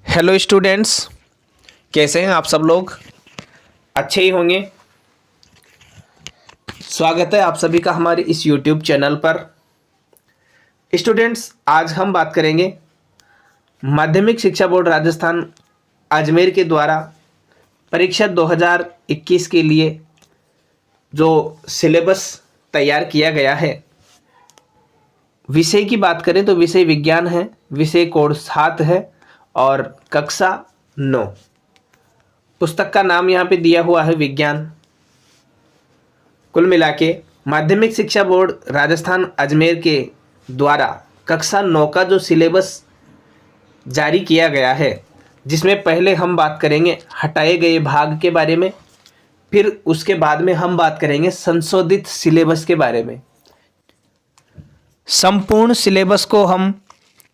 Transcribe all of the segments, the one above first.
Hello students, कैसे हैं आप सब लोग? अच्छे ही होंगे। स्वागत है आप सभी का हमारे इस यूट्यूब चैनल पर। स्टूडेंट्स, आज हम बात करेंगे माध्यमिक शिक्षा बोर्ड राजस्थान अजमेर के द्वारा परीक्षा 2021 के लिए जो सिलेबस तैयार किया गया है। विषय की बात करें तो विषय विज्ञान है, विषय कोड 7 है और कक्षा 9। पुस्तक का नाम यहाँ पे दिया हुआ है विज्ञान। कुल मिला के माध्यमिक शिक्षा बोर्ड राजस्थान अजमेर के द्वारा कक्षा 9 का जो सिलेबस जारी किया गया है, जिसमें पहले हम बात करेंगे हटाए गए भाग के बारे में, फिर उसके बाद में हम बात करेंगे संशोधित सिलेबस के बारे में। संपूर्ण सिलेबस को हम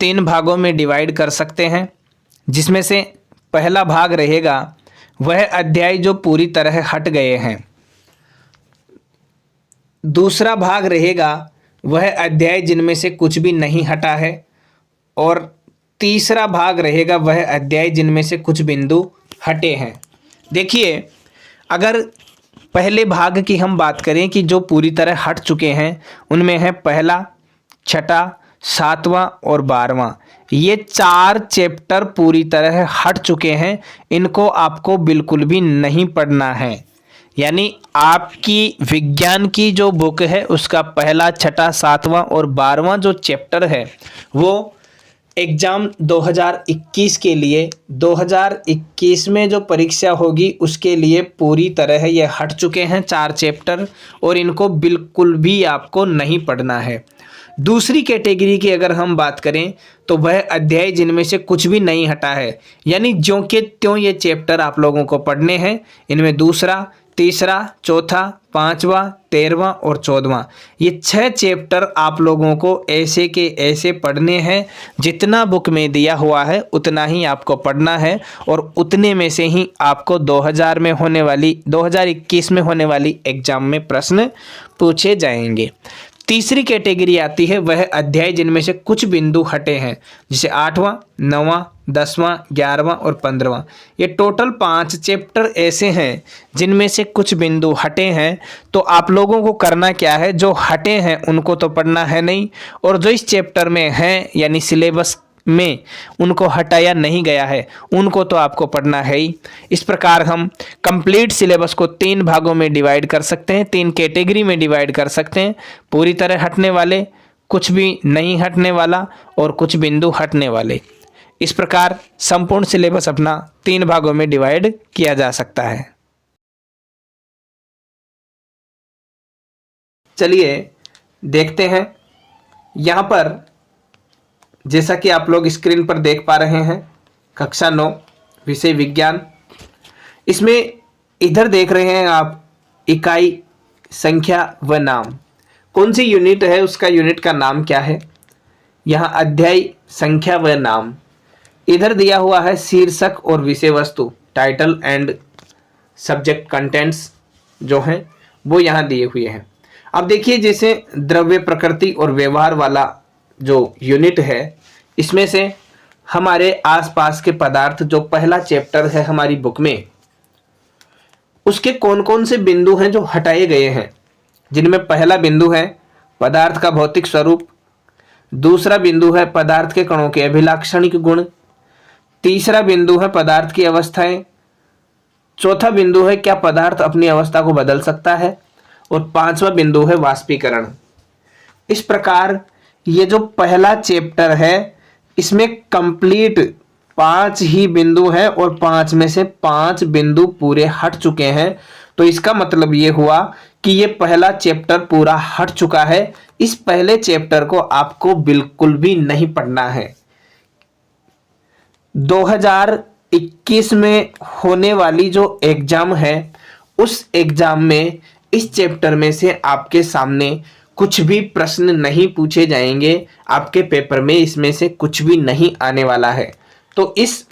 3 भागों में डिवाइड कर सकते हैं, जिसमें से पहला भाग रहेगा वह अध्याय जो पूरी तरह हट गए हैं। दूसरा भाग रहेगा वह अध्याय जिनमें से कुछ भी नहीं हटा है, और तीसरा भाग रहेगा वह अध्याय जिनमें से कुछ बिंदु हटे हैं। देखिए, अगर पहले भाग की हम बात करें कि जो पूरी तरह हट चुके हैं, उनमें है पहला, छठा, 7वां और 12वां। ये 4 चैप्टर पूरी तरह हट चुके हैं। इनको आपको बिल्कुल भी नहीं पढ़ना है। यानी आपकी विज्ञान की जो बुक है उसका पहला, छठा, 7वां और 12वां जो चैप्टर है वो एग्ज़ाम 2021 के लिए 2021 में जो परीक्षा होगी उसके लिए पूरी तरह ये हट चुके हैं 4 चैप्टर, और इनको बिल्कुल भी आपको नहीं पढ़ना है। दूसरी कैटेगरी की अगर हम बात करें तो वह अध्याय जिनमें से कुछ भी नहीं हटा है, यानी ज्यों के त्यों ये चैप्टर आप लोगों को पढ़ने हैं। इनमें दूसरा, तीसरा, चौथा, 5वां, 13वां और 14वां, ये 6 चैप्टर आप लोगों को ऐसे के ऐसे पढ़ने हैं। जितना बुक में दिया हुआ है उतना ही आपको पढ़ना है, और उतने में से ही आपको 2021 में होने वाली एग्जाम में प्रश्न पूछे जाएंगे। तीसरी कैटेगरी आती है वह अध्याय जिनमें से कुछ बिंदु हटे हैं, जैसे 8वां, 9वां, 10वां, 11वां और 15वां। ये टोटल 5 चैप्टर ऐसे हैं जिनमें से कुछ बिंदु हटे हैं। तो आप लोगों को करना क्या है, जो हटे हैं उनको तो पढ़ना है नहीं, और जो इस चैप्टर में हैं यानी सिलेबस में उनको हटाया नहीं गया है उनको तो आपको पढ़ना है ही। इस प्रकार हम कंप्लीट सिलेबस को 3 भागों में डिवाइड कर सकते हैं, 3 कैटेगरी में डिवाइड कर सकते हैं। पूरी तरह हटने वाले, कुछ भी नहीं हटने वाला और कुछ बिंदु हटने वाले। इस प्रकार संपूर्ण सिलेबस अपना 3 भागों में डिवाइड किया जा सकता है। चलिए देखते हैं। यहाँ पर जैसा कि आप लोग स्क्रीन पर देख पा रहे हैं, कक्षा 9 विषय विज्ञान। इसमें इधर देख रहे हैं आप इकाई, संख्या व नाम। कौन सी यूनिट है, उसका यूनिट का नाम क्या है। यहाँ अध्याय, संख्या व नाम। इधर दिया हुआ है शीर्षक और विषय वस्तु, टाइटल एंड सब्जेक्ट कंटेंट्स जो हैं वो यहाँ दिए हुए हैं। अब देखिए, जैसे द्रव्य, प्रकृति और व्यवहार वाला जो यूनिट है, इसमें से हमारे आसपास के पदार्थ जो पहला चैप्टर है हमारी बुक में, उसके कौन कौन से बिंदु हैं जो हटाए गए हैं। जिनमें पहला बिंदु है पदार्थ का भौतिक स्वरूप, दूसरा बिंदु है पदार्थ के कणों के अभिलाक्षणिक गुण, तीसरा बिंदु है पदार्थ की अवस्थाएं, चौथा बिंदु है क्या पदार्थ अपनी अवस्था को बदल सकता है, और 5वां बिंदु है वाष्पीकरण। इस प्रकार ये जो पहला चैप्टर है इसमें कंप्लीट 5 ही बिंदु हैं, और 5 में से 5 बिंदु पूरे हट चुके हैं। तो इसका मतलब ये हुआ कि ये पहला चैप्टर पूरा हट चुका है। इस पहले चैप्टर को आपको बिल्कुल भी नहीं पढ़ना है। 2021 में होने वाली जो एग्जाम है उस एग्जाम में इस चैप्टर में से आपके सामने कुछ भी प्रश्न नहीं पूछे जाएंगे। आपके पेपर में इसमें से कुछ भी नहीं आने वाला है। तो इस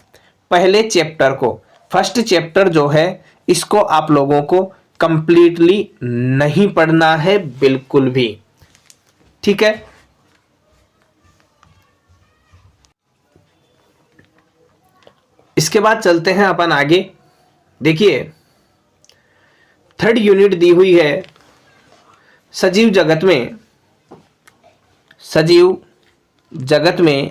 पहले चैप्टर को, फर्स्ट चैप्टर जो है, इसको आप लोगों को कंप्लीटली नहीं पढ़ना है बिल्कुल भी। ठीक है। इसके बाद चलते हैं अपन आगे। देखिए, थर्ड यूनिट दी हुई है सजीव जगत में, सजीव जगत में,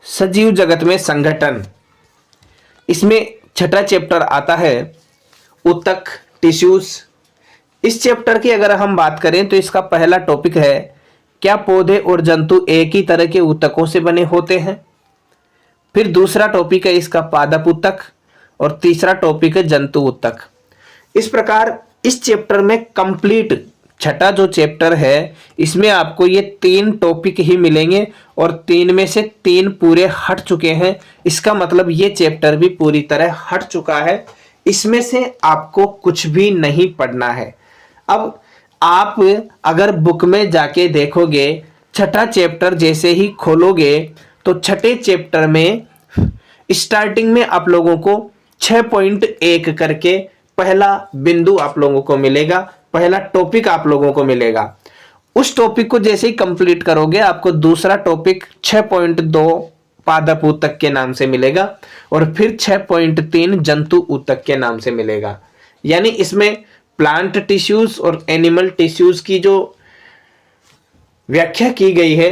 सजीव जगत में संगठन। इसमें छठा चैप्टर आता है ऊतक, टिश्यूज। इस चैप्टर की अगर हम बात करें तो इसका पहला टॉपिक है क्या पौधे और जंतु एक ही तरह के ऊतकों से बने होते हैं। फिर दूसरा टॉपिक है इसका पादप ऊतक और तीसरा टॉपिक है जंतु ऊतक। इस प्रकार इस चैप्टर में कंप्लीट छठा जो चैप्टर है इसमें आपको ये 3 टॉपिक ही मिलेंगे और 3 में से 3 पूरे हट चुके हैं। इसका मतलब ये चैप्टर भी पूरी तरह हट चुका है, इसमें से आपको कुछ भी नहीं पढ़ना है। अब आप अगर बुक में जाके देखोगे, छठा चैप्टर जैसे ही खोलोगे तो छठे चैप्टर में स्टार्टिंग में आप लोगों को 6.1 करके पहला बिंदु आप लोगों को मिलेगा, पहला टॉपिक आप लोगों को मिलेगा। उस टॉपिक को जैसे ही कंप्लीट करोगे आपको दूसरा टॉपिक 6.2 पादप ऊतक के नाम से मिलेगा और फिर 6.3 जंतु ऊतक के नाम से मिलेगा। यानी इसमें प्लांट टिश्यूज और एनिमल टिश्यूज की जो व्याख्या की गई है,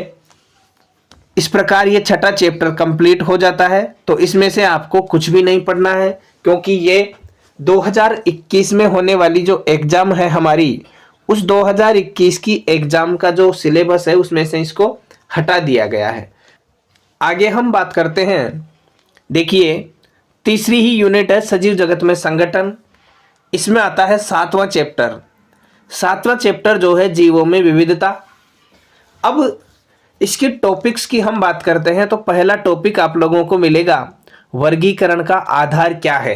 इस प्रकार ये छठा चैप्टर कंप्लीट हो जाता है। तो इसमें से आपको कुछ भी नहीं पढ़ना है, क्योंकि ये 2021 में होने वाली जो एग्जाम है हमारी, उस 2021 की एग्जाम का जो सिलेबस है उसमें से इसको हटा दिया गया है। आगे हम बात करते हैं। देखिए, तीसरी ही यूनिट है सजीव जगत में संगठन। इसमें आता है 7वां चैप्टर। 7वां चैप्टर जो है जीवों में विविधता। अब इसके टॉपिक्स की हम बात करते हैं तो पहला टॉपिक आप लोगों को मिलेगा वर्गीकरण का आधार क्या है।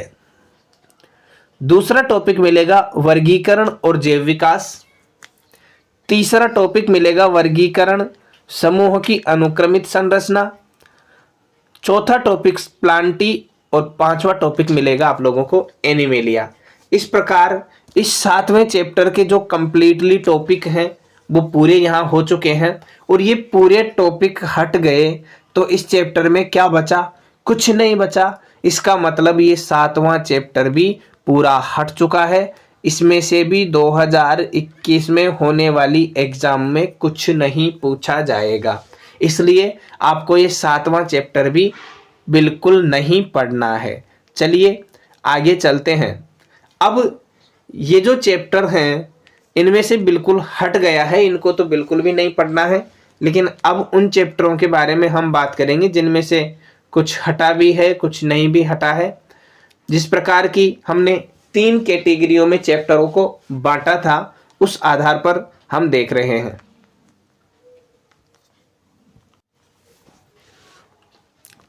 दूसरा टॉपिक मिलेगा वर्गीकरण और जैव विकास। तीसरा टॉपिक मिलेगा वर्गीकरण समूह की अनुक्रमित संरचना। चौथा टॉपिक प्लांटी और 5वां टॉपिक मिलेगा आप लोगों को एनिमेलिया। इस प्रकार इस 7वें चैप्टर के जो कंप्लीटली टॉपिक हैं वो पूरे यहाँ हो चुके हैं और ये पूरे टॉपिक हट गए तो इस चैप्टर में क्या बचा? कुछ नहीं बचा। इसका मतलब ये 7वां चैप्टर भी पूरा हट चुका है। इसमें से भी 2021 में होने वाली एग्जाम में कुछ नहीं पूछा जाएगा, इसलिए आपको ये 7वां चैप्टर भी बिल्कुल नहीं पढ़ना है। चलिए आगे चलते हैं। अब ये जो चैप्टर हैं इनमें से बिल्कुल हट गया है, इनको तो बिल्कुल भी नहीं पढ़ना है। लेकिन अब उन चैप्टरों के बारे में हम बात करेंगे जिनमें से कुछ हटा भी है, कुछ नहीं भी हटा है। जिस प्रकार की हमने 3 कैटेगरियों में चैप्टरों को बांटा था, उस आधार पर हम देख रहे हैं।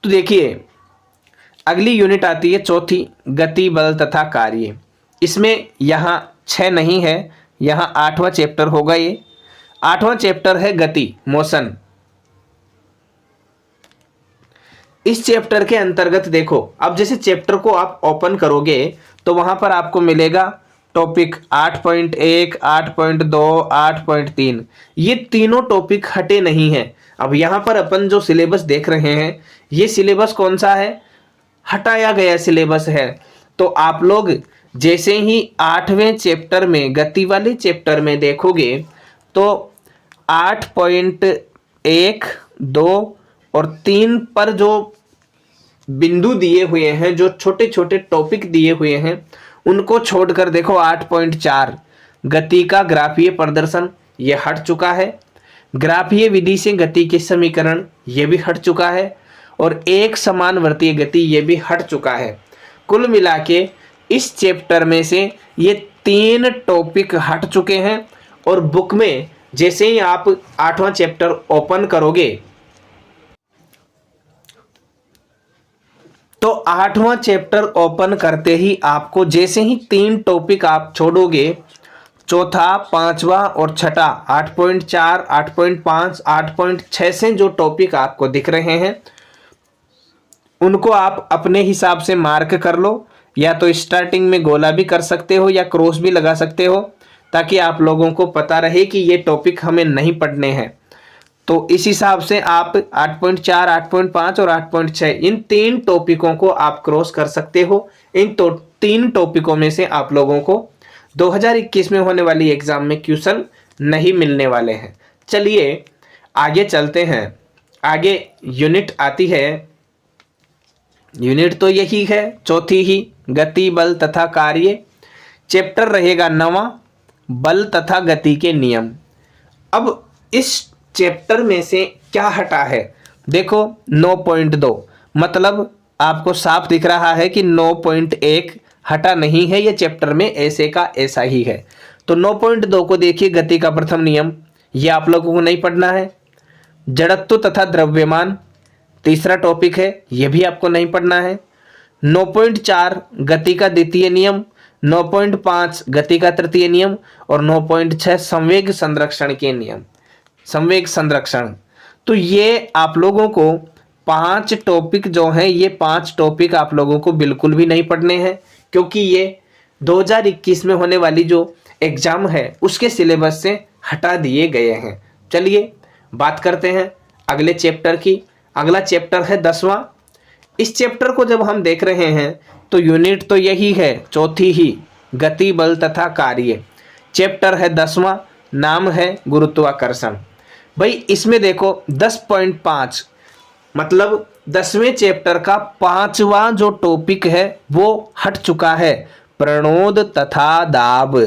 तो देखिए, अगली यूनिट आती है चौथी, गति, बल तथा कार्य। इसमें यहाँ 6 नहीं है, यहाँ 8वां चैप्टर होगा। ये 8वां चैप्टर है गति, मोशन। इस चैप्टर के अंतर्गत देखो, अब जैसे चैप्टर को आप ओपन करोगे तो वहां पर आपको मिलेगा टॉपिक 8.1, 8.2, 8.3। ये तीनों टॉपिक हटे नहीं हैं। अब यहाँ पर अपन जो सिलेबस देख रहे हैं ये सिलेबस कौन सा है? हटाया गया सिलेबस है। तो आप लोग जैसे ही 8वें चैप्टर में, गति वाले चैप्टर में देखोगे तो 8.1, 2 और 3 पर जो बिंदु दिए हुए हैं, जो छोटे छोटे टॉपिक दिए हुए हैं, उनको छोड़कर देखो 8.4 गति का ग्राफीय प्रदर्शन, ये हट चुका है। ग्राफीय विधि से गति के समीकरण, ये भी हट चुका है। और एक समान वृत्तीय गति, ये भी हट चुका है। कुल मिला के इस चैप्टर में से ये 3 टॉपिक हट चुके हैं। और बुक में जैसे ही आप 8वां चैप्टर ओपन करोगे तो 8वां चैप्टर ओपन करते ही आपको जैसे ही 3 टॉपिक आप छोड़ोगे, चौथा, 5वां और छठा, 8.4, 8.5, 8.6 से जो टॉपिक आपको दिख रहे हैं उनको आप अपने हिसाब से मार्क कर लो। या तो स्टार्टिंग में गोला भी कर सकते हो या क्रॉस भी लगा सकते हो, ताकि आप लोगों को पता रहे कि ये टॉपिक हमें नहीं पढ़ने हैं। तो इस हिसाब से आप 8.4, 8.5 और 8.6 इन 3 टॉपिकों को आप क्रॉस कर सकते हो। इन 3 टॉपिकों में से आप लोगों को 2021 में होने वाली एग्जाम में क्वेश्चन नहीं मिलने वाले हैं। चलिए आगे चलते हैं। आगे यूनिट आती है, यूनिट तो यही है, चौथी ही, गति, बल तथा कार्य। चैप्टर रहेगा 9वां, बल तथा गति के नियम। अब इस चैप्टर में से क्या हटा है, देखो 9.2, मतलब आपको साफ दिख रहा है कि 9.1 हटा नहीं है, ये चैप्टर में ऐसे का ऐसा ही है। तो 9.2 को देखिए, गति का प्रथम नियम, ये आप लोगों को नहीं पढ़ना है। जड़त्व तथा द्रव्यमान तीसरा टॉपिक है, यह भी आपको नहीं पढ़ना है। 9.4 गति का द्वितीय नियम, 9.5 गति का तृतीय नियम और 9.6 संवेग संरक्षण के नियम, संवेग संरक्षण। तो ये आप लोगों को 5 टॉपिक जो हैं, ये 5 टॉपिक आप लोगों को बिल्कुल भी नहीं पढ़ने हैं, क्योंकि ये 2021 में होने वाली जो एग्जाम है उसके सिलेबस से हटा दिए गए हैं। चलिए बात करते हैं अगले चैप्टर की। अगला चैप्टर है 10वां। इस चैप्टर को जब हम देख रहे हैं तो यूनिट तो यही है, चौथी ही, गति, बल तथा कार्य। चैप्टर है 10वां, नाम है गुरुत्वाकर्षण। भाई इसमें देखो 10.5, मतलब 10वें चैप्टर का 5वां जो टॉपिक है वो हट चुका है, प्रणोद तथा दाब।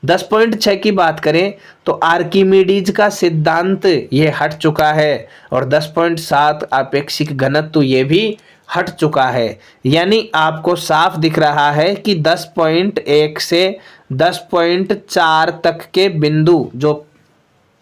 10.6 की बात करें तो आर्किमिडीज का सिद्धांत ये हट चुका है, और 10.7 आपेक्षिक घनत्व ये भी हट चुका है। यानी आपको साफ दिख रहा है कि 10.1 से 10.4 तक के बिंदु जो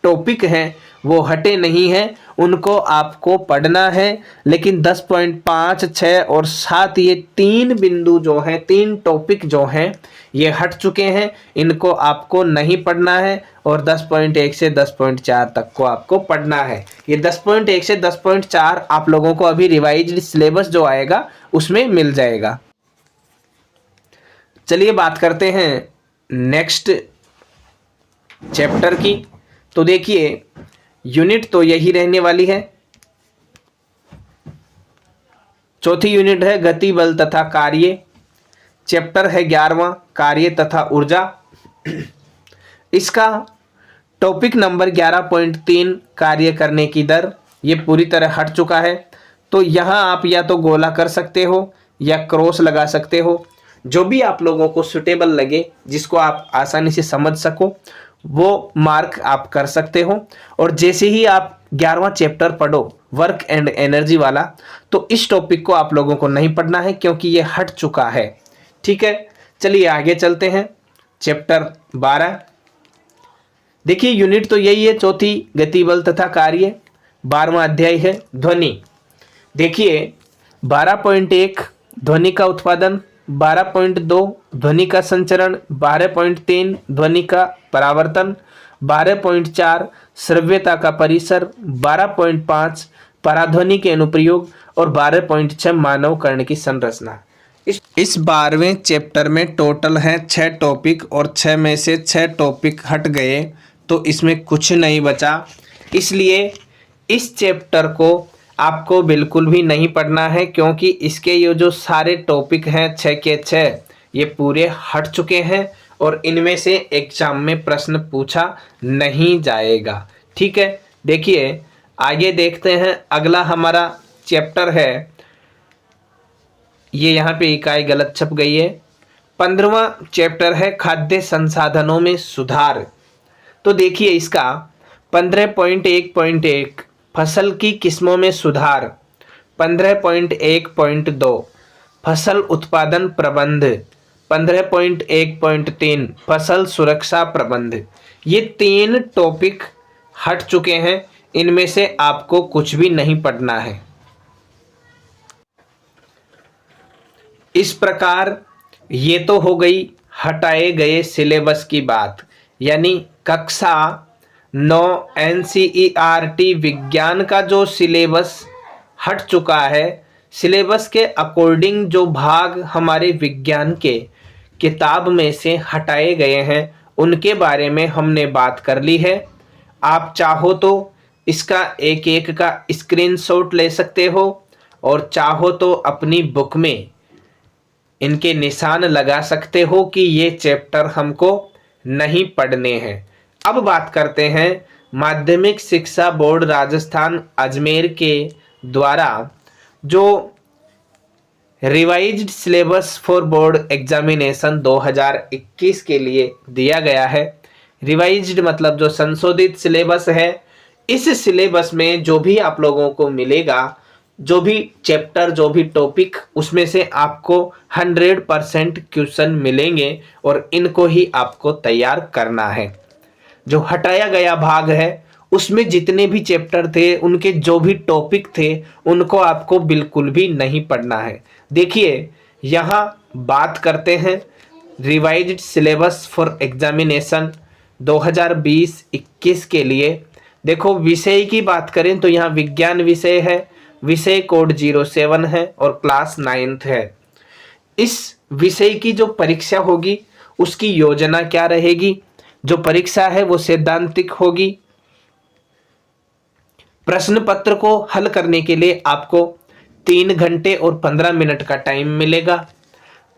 टॉपिक हैं वो हटे नहीं हैं, उनको आपको पढ़ना है। लेकिन 10.5, 6 और 7 ये 3 बिंदु जो हैं, 3 टॉपिक जो हैं ये हट चुके हैं, इनको आपको नहीं पढ़ना है। और 10.1 से 10.4 तक को आपको पढ़ना है। ये 10.1 से 10.4 आप लोगों को अभी रिवाइज्ड सिलेबस जो आएगा उसमें मिल जाएगा। चलिए बात करते हैं नेक्स्ट चैप्टर की। तो देखिए यूनिट तो यही रहने वाली है, चौथी यूनिट है गति, बल तथा कार्य। चैप्टर है 11वां, कार्य तथा ऊर्जा। इसका टॉपिक नंबर 11.3 कार्य करने की दर, ये पूरी तरह हट चुका है। तो यहाँ आप या तो गोला कर सकते हो या क्रॉस लगा सकते हो, जो भी आप लोगों को सुटेबल लगे, जिसको आप आसानी से समझ सको वो मार्क आप कर सकते हो। और जैसे ही आप 11वां चैप्टर पढ़ो, वर्क एंड एनर्जी वाला, तो इस टॉपिक को आप लोगों को नहीं पढ़ना है, क्योंकि ये हट चुका है। ठीक है, चलिए आगे चलते हैं। चैप्टर 12, देखिए यूनिट तो यही है, चौथी, गति, बल तथा कार्य। 12वां अध्याय है ध्वनि। देखिए 12.1 ध्वनि का उत्पादन, 12.2 ध्वनि का संचरण, 12.3 ध्वनि का परावर्तन, 12.4 श्रव्यता का परिसर, 12.5 पराध्वनि के अनुप्रयोग और 12.6 मानव कर्ण की संरचना। इस 12वें चैप्टर में टोटल हैं 6 टॉपिक, और 6 में से 6 टॉपिक हट गए, तो इसमें कुछ नहीं बचा। इसलिए इस चैप्टर को आपको बिल्कुल भी नहीं पढ़ना है, क्योंकि इसके ये जो सारे टॉपिक हैं 6 के 6 ये पूरे हट चुके हैं, और इनमें से एग्जाम में प्रश्न पूछा नहीं जाएगा। ठीक है, देखिए आगे देखते हैं। अगला हमारा चैप्टर है, ये यहाँ पे इकाई गलत छप गई है, 15वां चैप्टर है खाद्य संसाधनों में सुधार। तो देखिए इसका 15.1.1 फसल की किस्मों में सुधार, 15.1.2 फसल उत्पादन प्रबंध, 15.1.3 फसल सुरक्षा प्रबंध। ये 3 टॉपिक हट चुके हैं, इनमें से आपको कुछ भी नहीं पढ़ना है। इस प्रकार ये तो हो गई हटाए गए सिलेबस की बात, यानी कक्षा 9 NCERT विज्ञान का जो सिलेबस हट चुका है। सिलेबस के अकॉर्डिंग जो भाग हमारे विज्ञान के किताब में से हटाए गए हैं उनके बारे में हमने बात कर ली है। आप चाहो तो इसका एक एक का स्क्रीनशॉट ले सकते हो और चाहो तो अपनी बुक में इनके निशान लगा सकते हो कि ये चैप्टर हमको नहीं पढ़ने हैं। अब बात करते हैं माध्यमिक शिक्षा बोर्ड राजस्थान अजमेर के द्वारा जो revised syllabus for board examination 2021 के लिए दिया गया है। रिवाइज्ड मतलब जो संशोधित सिलेबस है। इस सिलेबस में जो भी आप लोगों को मिलेगा, जो भी चैप्टर, जो भी टॉपिक, उसमें से आपको 100% क्वेश्चन मिलेंगे और इनको ही आपको तैयार करना है। जो हटाया गया भाग है उसमें जितने भी चैप्टर थे, उनके जो भी टॉपिक थे, उनको आपको बिल्कुल भी नहीं पढ़ना है। देखिए यहाँ बात करते हैं रिवाइज्ड सिलेबस फॉर एग्जामिनेशन 2020-21 के लिए। देखो विषय की बात करें तो यहाँ विज्ञान विषय है, विषय कोड 07 है और क्लास 9th है। इस विषय की जो परीक्षा होगी उसकी योजना क्या रहेगी? जो परीक्षा है वो सैद्धांतिक होगी। प्रश्न पत्र को हल करने के लिए आपको 3 घंटे और 15 मिनट का टाइम मिलेगा।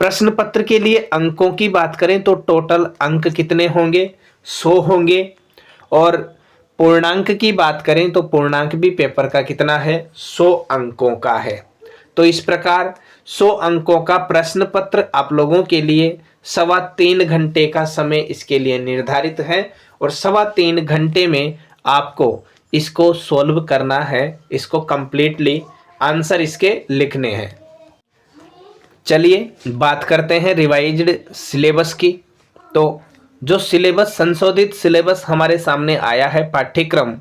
प्रश्न पत्र के लिए अंकों की बात करें तो टोटल अंक कितने होंगे? 100 होंगे। और पूर्णांक की बात करें तो पूर्णांक भी पेपर का कितना है? 100 अंकों का है। तो इस प्रकार 100 अंकों का प्रश्न पत्र आप लोगों के लिए 3.25 घंटे का समय इसके लिए निर्धारित है और 3.25 घंटे में आपको इसको सॉल्व करना है, इसको कंप्लीटली आंसर इसके लिखने हैं। चलिए बात करते हैं रिवाइज्ड सिलेबस की। तो जो सिलेबस, संशोधित सिलेबस हमारे सामने आया है पाठ्यक्रम,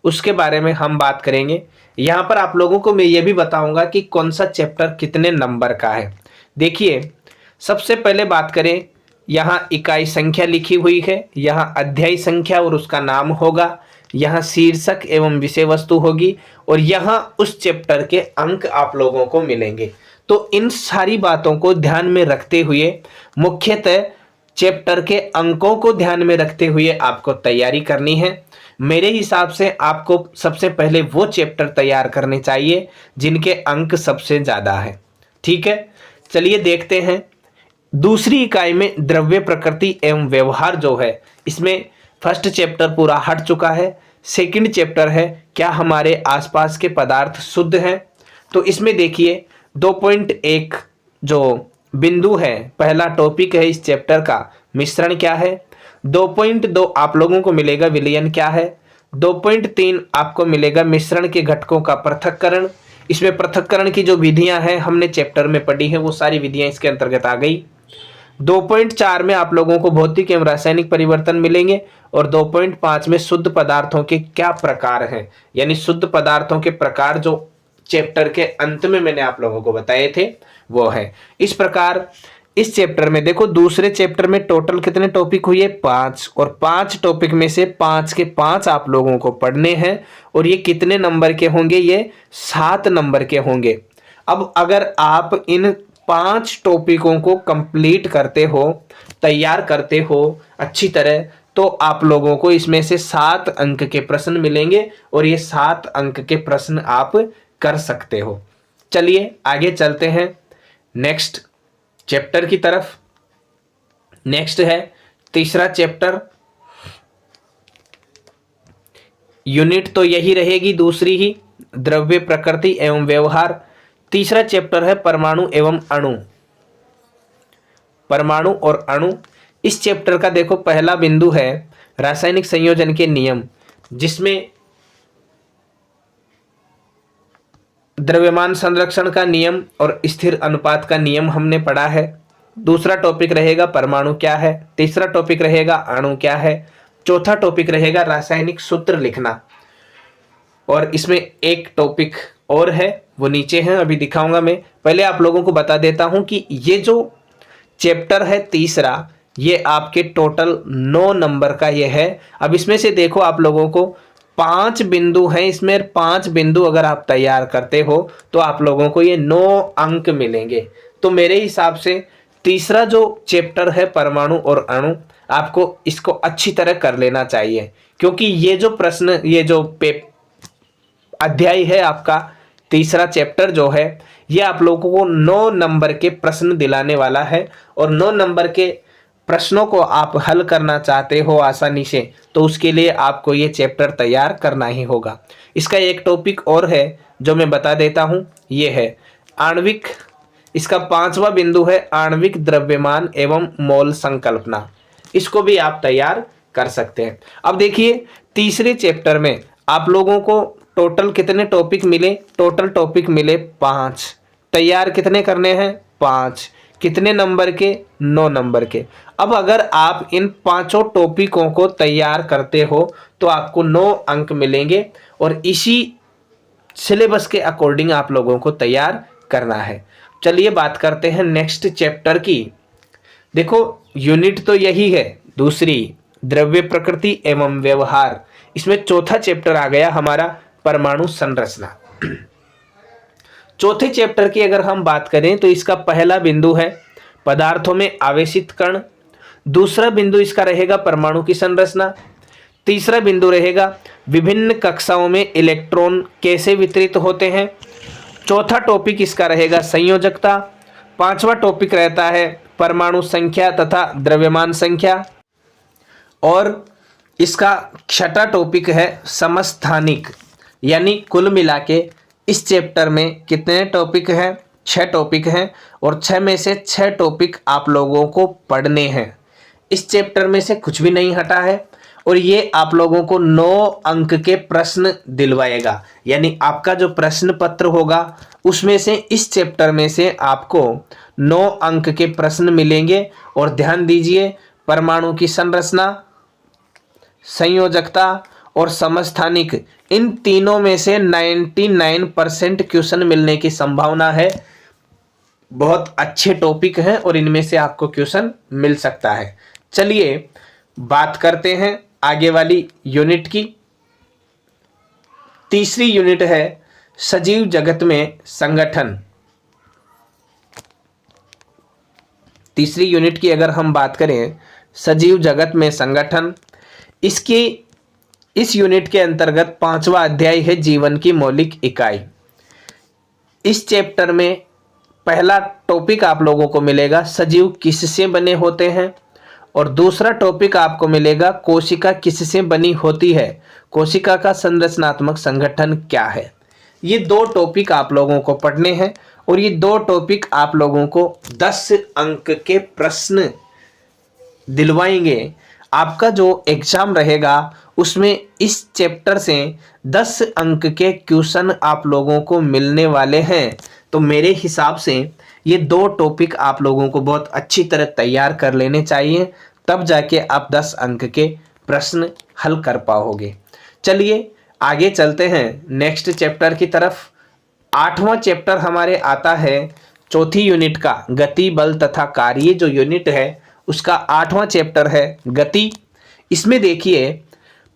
उसके बारे में हम बात करेंगे। यहाँ पर आप लोगों को मैं ये भी बताऊंगा कि कौन सा चैप्टर कितने नंबर का है। देखिए सबसे पहले बात करें, यहाँ इकाई संख्या लिखी हुई है, यहाँ अध्याय संख्या और उसका नाम होगा, यहाँ शीर्षक एवं विषय वस्तु होगी और यहाँ उस चैप्टर के अंक आप लोगों को मिलेंगे। तो इन सारी बातों को ध्यान में रखते हुए, मुख्यतः चैप्टर के अंकों को ध्यान में रखते हुए आपको तैयारी करनी है। मेरे हिसाब से आपको सबसे पहले वो चैप्टर तैयार करने चाहिए जिनके अंक सबसे ज़्यादा है। ठीक है, चलिए देखते हैं। दूसरी इकाई में द्रव्य प्रकृति एवं व्यवहार जो है, इसमें फर्स्ट चैप्टर पूरा हट चुका है। सेकंड चैप्टर है क्या हमारे आसपास के पदार्थ शुद्ध हैं। तो इसमें देखिए 2.1 जो बिंदु है, पहला टॉपिक है इस चैप्टर का, मिश्रण क्या है। 2.2 आप लोगों को मिलेगा विलयन क्या है। 2.3 आपको मिलेगा मिश्रण के घटकों का पृथक्करण। इसमें पृथक्करण की जो विधियां हैं हमने चैप्टर में पढ़ी है, वो सारी विधियां इसके अंतर्गत आ गई। 2.4 में आप लोगों को भौतिक एवं रासायनिक परिवर्तन मिलेंगे और 2.5 में शुद्ध पदार्थों के क्या प्रकार हैं, यानी शुद्ध पदार्थों के प्रकार जो चैप्टर के अंत में मैंने आप लोगों को बताए थे वो है। इस प्रकार इस चैप्टर में देखो, दूसरे चैप्टर में टोटल कितने टॉपिक हुए? 5, और 5 टॉपिक में से 5 के 5 आप लोगों को पढ़ने हैं और ये कितने नंबर के होंगे? ये 7 नंबर के होंगे। अब अगर आप इन 5 टॉपिकों को कंप्लीट करते हो, तैयार करते हो अच्छी तरह, तो आप लोगों को इसमें से 7 अंक के प्रश्न मिलेंगे और ये 7 अंक के प्रश्न आप कर सकते हो। चलिए आगे चलते हैं नेक्स्ट चैप्टर की तरफ। नेक्स्ट है तीसरा चैप्टर। यूनिट तो यही रहेगी, दूसरी ही, द्रव्य प्रकृति एवं व्यवहार। तीसरा चैप्टर है परमाणु एवं अणु। परमाणु और अणु, इस चैप्टर का देखो पहला बिंदु है रासायनिक संयोजन के नियम, जिसमें द्रव्यमान संरक्षण का नियम और स्थिर अनुपात का नियम हमने पढ़ा है। दूसरा टॉपिक रहेगा परमाणु क्या है, तीसरा टॉपिक रहेगा अणु क्या है, चौथा टॉपिक रहेगा रासायनिक सूत्र लिखना, और इसमें एक टॉपिक और है वो नीचे है, अभी दिखाऊंगा मैं। पहले आप लोगों को बता देता हूं कि ये जो चैप्टर है तीसरा, ये आपके टोटल 9 नंबर का ये है। अब इसमें से देखो आप लोगों को 5 बिंदु हैं, इसमें 5 बिंदु अगर आप तैयार करते हो तो आप लोगों को ये 9 अंक मिलेंगे। तो मेरे हिसाब से तीसरा जो चैप्टर है परमाणु और अणु, आपको इसको अच्छी तरह कर लेना चाहिए, क्योंकि ये जो प्रश्न, ये जो अध्याय है आपका, तीसरा चैप्टर जो है ये आप लोगों को 9 नंबर के प्रश्न दिलाने वाला है। और 9 नंबर के प्रश्नों को आप हल करना चाहते हो आसानी से, तो उसके लिए आपको ये चैप्टर तैयार करना ही होगा। इसका एक टॉपिक और है जो मैं बता देता हूँ, ये है आणविक, इसका 5वां बिंदु है आणविक द्रव्यमान एवं मोल संकल्पना। इसको भी आप तैयार कर सकते हैं। अब देखिए तीसरे चैप्टर में आप लोगों को टोटल कितने टॉपिक मिले? टोटल टॉपिक मिले 5। तैयार कितने करने हैं? 5। कितने नंबर के? 9 नंबर के। अब अगर आप इन 5 टॉपिकों को तैयार करते हो तो आपको 9 अंक मिलेंगे और इसी सिलेबस के अकॉर्डिंग आप लोगों को तैयार करना है। चलिए बात करते हैं नेक्स्ट चैप्टर की। देखो यूनिट तो यही है, दूसरी द्रव्य प्रकृति एवं व्यवहार। इसमें चौथा चैप्टर आ गया हमारा परमाणु संरचना। चौथे चैप्टर की अगर हम बात करें तो इसका पहला बिंदु है पदार्थों में आवेशित कण, दूसरा बिंदु इसका रहेगा परमाणु की संरचना, तीसरा बिंदु रहेगा विभिन्न कक्षाओं में इलेक्ट्रॉन कैसे वितरित होते हैं, चौथा टॉपिक इसका रहेगा संयोजकता, पांचवा टॉपिक रहता है परमाणु संख्या तथा द्रव्यमान संख्या, और इसका छठा टॉपिक है समस्थानिक। यानी कुल मिला के इस चैप्टर में कितने टॉपिक हैं? 6 टॉपिक हैं और 6 में से 6 टॉपिक आप लोगों को पढ़ने हैं। इस चैप्टर में से कुछ भी नहीं हटा है और ये आप लोगों को 9 अंक के प्रश्न दिलवाएगा। यानी आपका जो प्रश्न पत्र होगा उसमें से इस चैप्टर में से आपको 9 अंक के प्रश्न मिलेंगे। और ध्यान दीजिए, परमाणु की संरचना, संयोजकता और समस्थानिक, इन तीनों में से 99% क्वेश्चन मिलने की संभावना है। बहुत अच्छे टॉपिक हैं और इनमें से आपको क्वेश्चन मिल सकता है। चलिए बात करते हैं आगे वाली यूनिट की। तीसरी यूनिट है सजीव जगत में संगठन। तीसरी यूनिट की अगर हम बात करें सजीव जगत में संगठन, इस यूनिट के अंतर्गत 5वां अध्याय है जीवन की मौलिक इकाई। इस चैप्टर में पहला टॉपिक आप लोगों को मिलेगा सजीव किससे बने होते हैं, और दूसरा टॉपिक आपको मिलेगा कोशिका किससे बनी होती है, कोशिका का संरचनात्मक संगठन क्या है। ये 2 टॉपिक आप लोगों को पढ़ने हैं और ये 2 टॉपिक आप लोगों को 10 अंक के प्रश्न दिलवाएंगे। आपका जो एग्जाम रहेगा उसमें इस चैप्टर से 10 अंक के क्वेश्चन आप लोगों को मिलने वाले हैं। तो मेरे हिसाब से ये 2 टॉपिक आप लोगों को बहुत अच्छी तरह तैयार कर लेने चाहिए, तब जाके आप 10 अंक के प्रश्न हल कर पाओगे। चलिए आगे चलते हैं नेक्स्ट चैप्टर की तरफ। 8वां चैप्टर हमारे आता है चौथी यूनिट का, गति बल तथा कार्य। जो यूनिट है उसका 8वां चैप्टर है गति। इसमें देखिए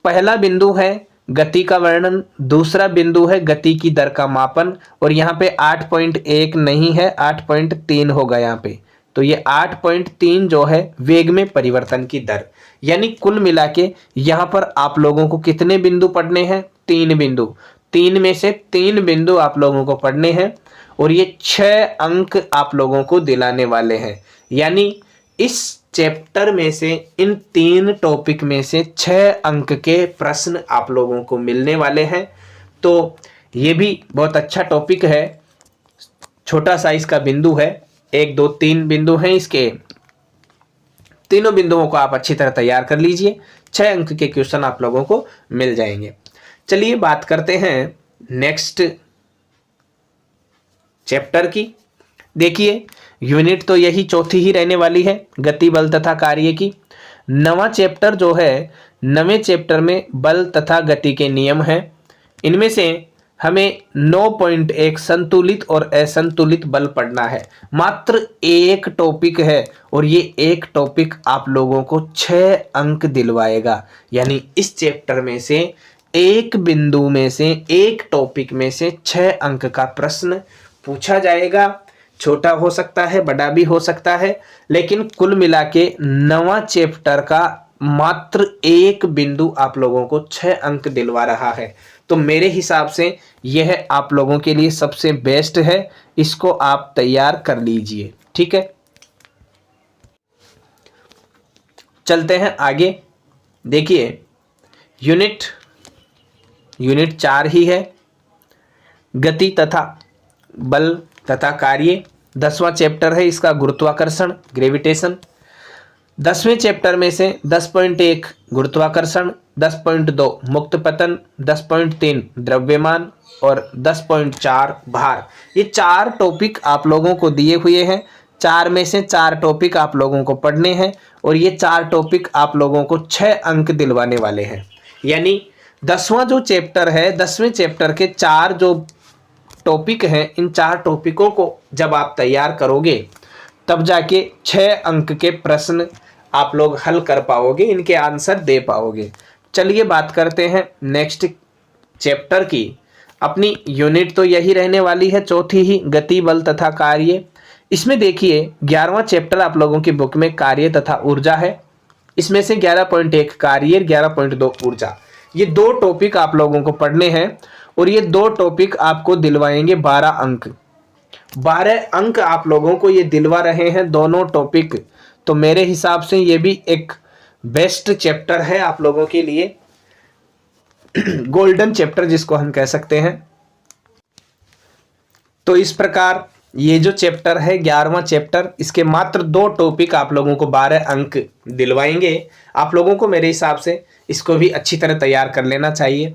पहला बिंदु है गति का वर्णन, दूसरा बिंदु है गति की दर का मापन, और यहाँ पे 8.1 नहीं है, 8.3 होगा यहाँ पे। तो ये 8.3 जो है वेग में परिवर्तन की दर। यानी कुल मिला के यहाँ पर आप लोगों को कितने बिंदु पढ़ने हैं? 3 बिंदु। 3 में से 3 बिंदु आप लोगों को पढ़ने हैं और ये 6 अंक आप लोगों को दिलाने वाले हैं। यानी इस चैप्टर में से इन 3 टॉपिक में से 6 अंक के प्रश्न आप लोगों को मिलने वाले हैं। तो ये भी बहुत अच्छा टॉपिक है। छोटा साइज का बिंदु है, 1 2 3 बिंदु हैं इसके। तीनों बिंदुओं को आप अच्छी तरह तैयार कर लीजिए, 6 अंक के क्वेश्चन आप लोगों को मिल जाएंगे। चलिए बात करते हैं नेक्स्ट चैप्टर की। देखिए यूनिट तो यही चौथी ही रहने वाली है, गति बल तथा कार्य की। 9वां चैप्टर जो है, 9वें चैप्टर में बल तथा गति के नियम हैं। इनमें से हमें 9.1 संतुलित और असंतुलित बल पढ़ना है। मात्र 1 टॉपिक है और ये 1 टॉपिक आप लोगों को 6 अंक दिलवाएगा। यानी इस चैप्टर में से 1 बिंदु में से 1 टॉपिक में से 6 अंक का प्रश्न पूछा जाएगा। छोटा हो सकता है, बड़ा भी हो सकता है, लेकिन कुल मिला के 9वां चैप्टर का मात्र 1 बिंदु आप लोगों को 6 अंक दिलवा रहा है। तो मेरे हिसाब से यह आप लोगों के लिए सबसे बेस्ट है, इसको आप तैयार कर लीजिए। ठीक है, चलते हैं आगे। देखिए यूनिट 4 ही है, गति तथा बल तथा कार्य। 10वां चैप्टर है इसका गुरुत्वाकर्षण, ग्रेविटेशन। 10वें चैप्टर में से 10.1 गुरुत्वाकर्षण, 10.2 मुक्त पतन, 10.3 द्रव्यमान और 10.4 भार। ये 4 टॉपिक आप लोगों को दिए हुए हैं। 4 में से 4 टॉपिक आप लोगों को पढ़ने हैं और ये 4 टॉपिक आप लोगों को 6 अंक दिलवाने वाले हैं। यानी 10वां जो चैप्टर है, 10वें चैप्टर के 4 जो टॉपिक हैं, इन 4 टॉपिकों को जब आप तैयार करोगे तब जाके 6 अंक के प्रश्न आप लोग हल कर पाओगे, इनके आंसर दे पाओगे। चलिए बात करते हैं नेक्स्ट चैप्टर की। अपनी यूनिट तो यही रहने वाली है, चौथी ही, गति बल तथा कार्य। इसमें देखिए 11वां चैप्टर आप लोगों की बुक में कार्य तथा ऊर्जा है। इसमें से 11.1 कार्य, 11.2 ऊर्जा, ये 2 टॉपिक आप लोगों को पढ़ने हैं और ये 2 टॉपिक आपको दिलवाएंगे 12 अंक। 12 अंक आप लोगों को ये दिलवा रहे हैं दोनों टॉपिक। तो मेरे हिसाब से ये भी एक बेस्ट चैप्टर है आप लोगों के लिए, गोल्डन चैप्टर जिसको हम कह सकते हैं। तो इस प्रकार ये जो चैप्टर है 11वां चैप्टर, इसके मात्र 2 टॉपिक आप लोगों को 12 अंक दिलवाएंगे। आप लोगों को मेरे हिसाब से इसको भी अच्छी तरह तैयार कर लेना चाहिए।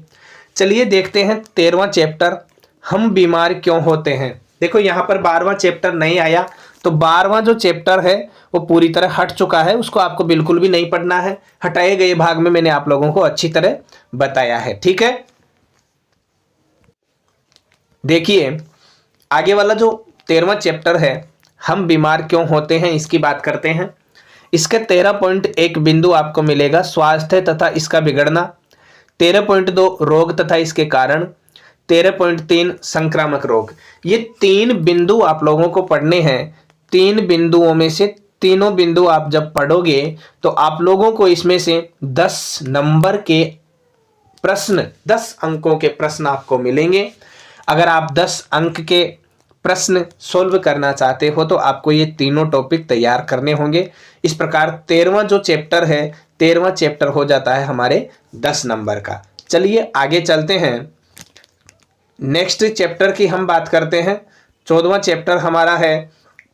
चलिए देखते हैं 13वां चैप्टर, हम बीमार क्यों होते हैं। देखो यहाँ पर 12वां चैप्टर नहीं आया, तो 12वां जो चैप्टर है वो पूरी तरह हट चुका है, उसको आपको बिल्कुल भी नहीं पढ़ना है। हटाए गए भाग में मैंने आप लोगों को अच्छी तरह बताया है। ठीक है, देखिए आगे वाला जो 13वां चैप्टर है, हम बीमार क्यों होते हैं, इसकी बात करते हैं। इसके 13.1 बिंदु आपको मिलेगा, स्वास्थ्य तथा इसका बिगड़ना। 13.2 रोग तथा इसके कारण। 13.3 संक्रामक रोग। ये 3 बिंदु आप लोगों को पढ़ने हैं। 3 बिंदुओं में से तीनों बिंदु आप जब पढ़ोगे तो आप लोगों को इसमें से 10 नंबर के प्रश्न, 10 अंकों के प्रश्न आपको मिलेंगे। अगर आप 10 अंक के प्रश्न सोल्व करना चाहते हो तो आपको ये तीनों टॉपिक तैयार करने होंगे। इस प्रकार 13वां जो चैप्टर है, 13वां चैप्टर हो जाता है हमारे 10 नंबर का। चलिए आगे चलते हैं, नेक्स्ट चैप्टर की हम बात करते हैं। 14वां चैप्टर हमारा है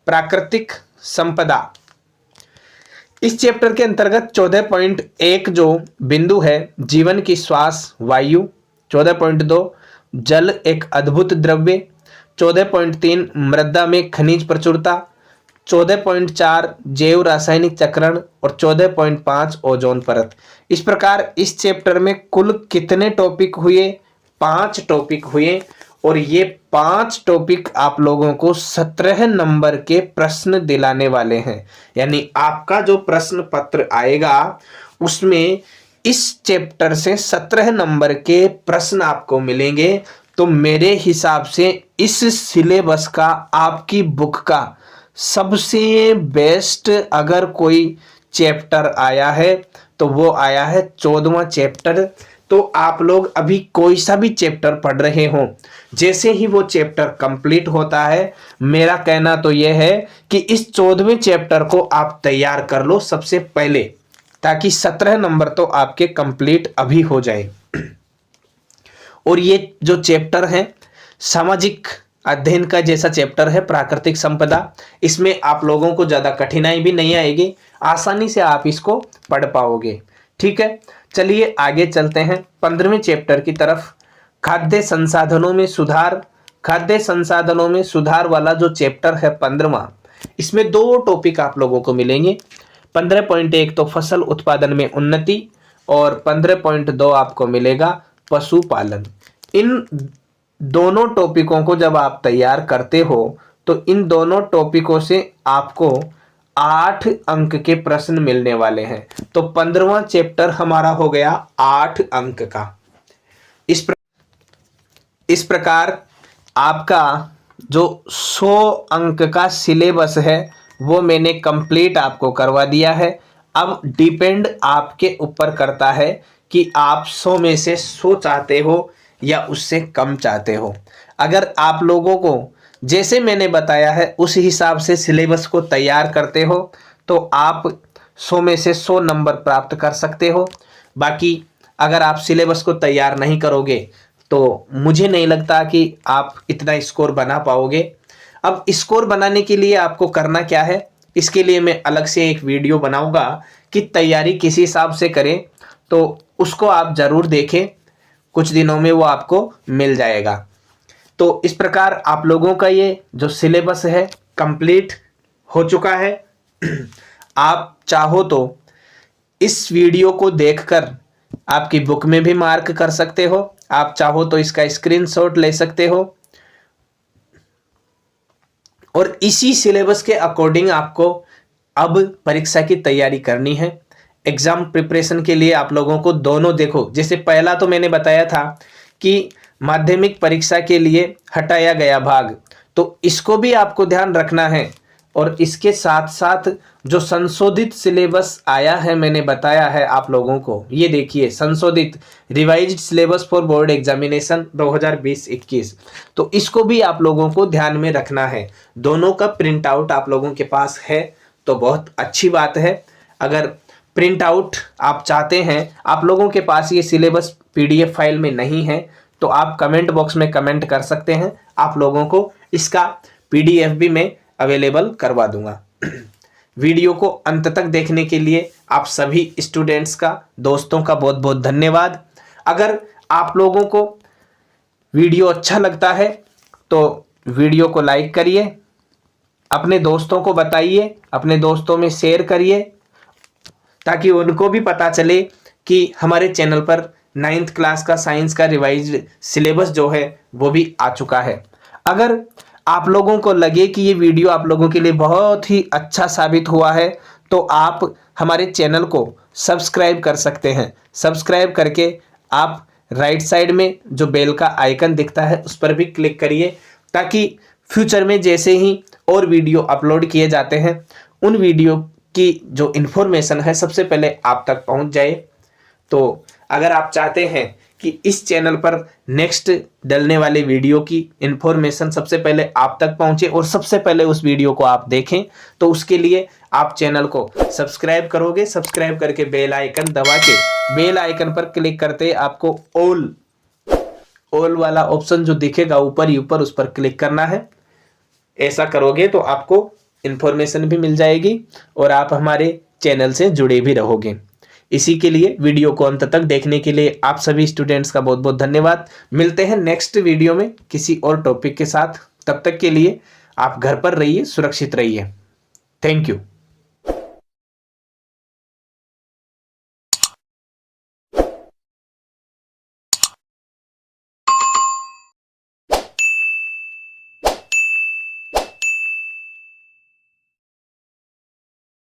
प्राकृतिक संपदा। इस चैप्टर के अंतर्गत 14.1 जो बिंदु है, जीवन की श्वास वायु। 14.2 जल एक अद्भुत द्रव्य। 14.3 मृदा में खनिज प्रचुरता। 14.4 जैव रासायनिक चक्रण और 14.5 ओजोन परत। इस प्रकार इस चैप्टर में कुल कितने टॉपिक हुए? 5 टॉपिक हुए और ये 5 टॉपिक आप लोगों को 17 नंबर के प्रश्न दिलाने वाले हैं। यानी आपका जो प्रश्न पत्र आएगा उसमें इस चैप्टर से 17 नंबर के प्रश्न आपको मिलेंगे। तो मेरे हिसाब से इस सिलेबस का, आपकी बुक का सबसे बेस्ट अगर कोई चैप्टर आया है तो वो आया है 14वां चैप्टर। तो आप लोग अभी कोई सा भी चैप्टर पढ़ रहे हो, जैसे ही वो चैप्टर कंप्लीट होता है, मेरा कहना तो यह है कि इस 14वें चैप्टर को आप तैयार कर लो सबसे पहले, ताकि 17 नंबर तो आपके कंप्लीट अभी हो जाए। और ये जो चैप्टर है सामाजिक अध्ययन का जैसा चैप्टर है, प्राकृतिक संपदा, इसमें आप लोगों को ज़्यादा कठिनाई भी नहीं आएगी, आसानी से आप इसको पढ़ पाओगे। ठीक है, चलिए आगे चलते हैं 15वें चैप्टर की तरफ। खाद्य संसाधनों में सुधार। खाद्य संसाधनों में सुधार वाला जो चैप्टर है 15वां, इसमें 2 टॉपिक आप लोगों को मिलेंगे। 15.1 तो फसल उत्पादन में उन्नति और 15.2 आपको मिलेगा पशुपालन। इन दोनों टॉपिकों को जब आप तैयार करते हो तो इन दोनों टॉपिकों से आपको 8 अंक के प्रश्न मिलने वाले हैं। तो 15वां चैप्टर हमारा हो गया 8 अंक का। इस प्रकार आपका जो 100 अंक का सिलेबस है वो मैंने कंप्लीट आपको करवा दिया है। अब डिपेंड आपके ऊपर करता है कि आप 100 में से 100 चाहते हो या उससे कम चाहते हो। अगर आप लोगों को जैसे मैंने बताया है उस हिसाब से सिलेबस को तैयार करते हो तो आप 100 में से 100 नंबर प्राप्त कर सकते हो। बाकी अगर आप सिलेबस को तैयार नहीं करोगे तो मुझे नहीं लगता कि आप इतना स्कोर बना पाओगे। अब स्कोर बनाने के लिए आपको करना क्या है, इसके लिए मैं अलग से एक वीडियो बनाऊंगा कि तैयारी किस हिसाब से करें, तो उसको आप ज़रूर देखें, कुछ दिनों में वो आपको मिल जाएगा। तो इस प्रकार आप लोगों का ये जो सिलेबस है कंप्लीट हो चुका है। आप चाहो तो इस वीडियो को देखकर आपकी बुक में भी मार्क कर सकते हो, आप चाहो तो इसका स्क्रीनशॉट ले सकते हो और इसी सिलेबस के अकॉर्डिंग आपको अब परीक्षा की तैयारी करनी है। एग्जाम प्रिपरेशन के लिए आप लोगों को दोनों देखो, जैसे पहला तो मैंने बताया था कि माध्यमिक परीक्षा के लिए हटाया गया भाग, तो इसको भी आपको ध्यान रखना है। और इसके साथ साथ जो संशोधित सिलेबस आया है मैंने बताया है आप लोगों को, ये देखिए संशोधित revised syllabus for board examination 2020-21, तो इसको भी आप लोगों को ध्यान में रखना है। दोनों का प्रिंट आउट आप लोगों के पास है तो बहुत अच्छी बात है। अगर प्रिंट आउट आप चाहते हैं, आप लोगों के पास ये सिलेबस PDF फाइल में नहीं है, तो आप कमेंट बॉक्स में कमेंट कर सकते हैं, आप लोगों को इसका PDF भी मैं अवेलेबल करवा दूंगा। वीडियो को अंत तक देखने के लिए आप सभी स्टूडेंट्स का, दोस्तों का बहुत बहुत धन्यवाद। अगर आप लोगों को वीडियो अच्छा लगता है तो वीडियो को लाइक करिए, अपने दोस्तों को बताइए, अपने दोस्तों में शेयर करिए ताकि उनको भी पता चले कि हमारे चैनल पर 9th क्लास का साइंस का रिवाइज्ड सिलेबस जो है वो भी आ चुका है। अगर आप लोगों को लगे कि ये वीडियो आप लोगों के लिए बहुत ही अच्छा साबित हुआ है तो आप हमारे चैनल को सब्सक्राइब कर सकते हैं। सब्सक्राइब करके आप राइट साइड में जो बेल का आइकन दिखता है उस पर भी क्लिक करिए ताकि फ्यूचर में जैसे ही और वीडियो अपलोड किए जाते हैं उन वीडियो की जो इन्फॉर्मेशन है सबसे पहले आप तक पहुंच जाए। तो अगर आप चाहते हैं कि इस चैनल पर नेक्स्ट डलने वाले वीडियो की इन्फॉर्मेशन सबसे पहले आप तक पहुंचे और सबसे पहले उस वीडियो को आप देखें, तो उसके लिए आप चैनल को सब्सक्राइब करोगे। सब्सक्राइब करके बेल आइकन दबा के बेल आइकन पर क्लिक करते आपको ऑल वाला ऑप्शन जो दिखेगा ऊपर ही ऊपर, उस पर क्लिक करना है। ऐसा करोगे तो आपको इन्फॉर्मेशन भी मिल जाएगी और आप हमारे चैनल से जुड़े भी रहोगे। इसी के लिए वीडियो को अंत तक देखने के लिए आप सभी स्टूडेंट्स का बहुत बहुत धन्यवाद। मिलते हैं नेक्स्ट वीडियो में किसी और टॉपिक के साथ। तब तक के लिए आप घर पर रहिए, सुरक्षित रहिए। Thank you.